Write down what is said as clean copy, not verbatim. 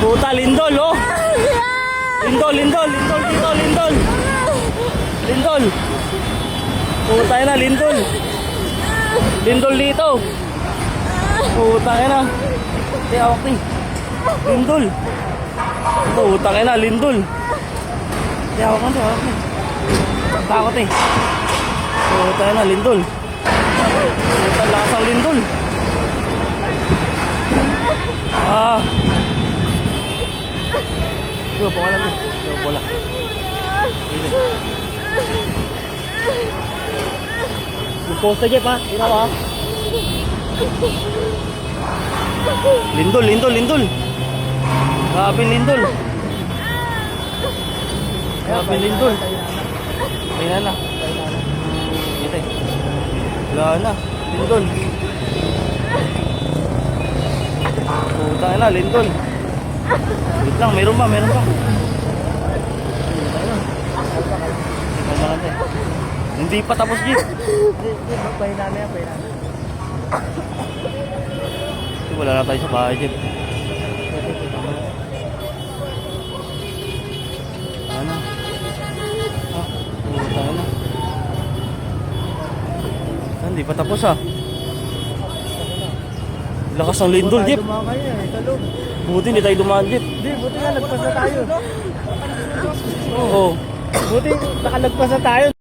Puta, lindol, oh. Lindol dito, lindol. Lindol. Puta na, lindol. Lindol dito. Puta na. Di awak ni. Lindol. Puta na, lindol. Di awak ni. Takot eh. Puta na, lindol. Puta, lakas ang lindol. Yo, pangalan mo. Yo, bola. Yung poster Jeff ha, tira mo ha. Lindol. Grabe lindol. Kaya na. Ito eh. Wala na. Lindol. Puta na, lindol. Wait lang, meron pa. Hindi pa tapos, Jeep. Pahinala yan. Wala na tayo sa bahay, Jeep. Ano? Puta na. Hindi pa tapos, ah. Lakas ng lindol, Jeep. Buti hindi tayo dumaan, Jeep. Hindi, buti nga nagpas na tayo. Oo. Buti nakalagpas na tayo.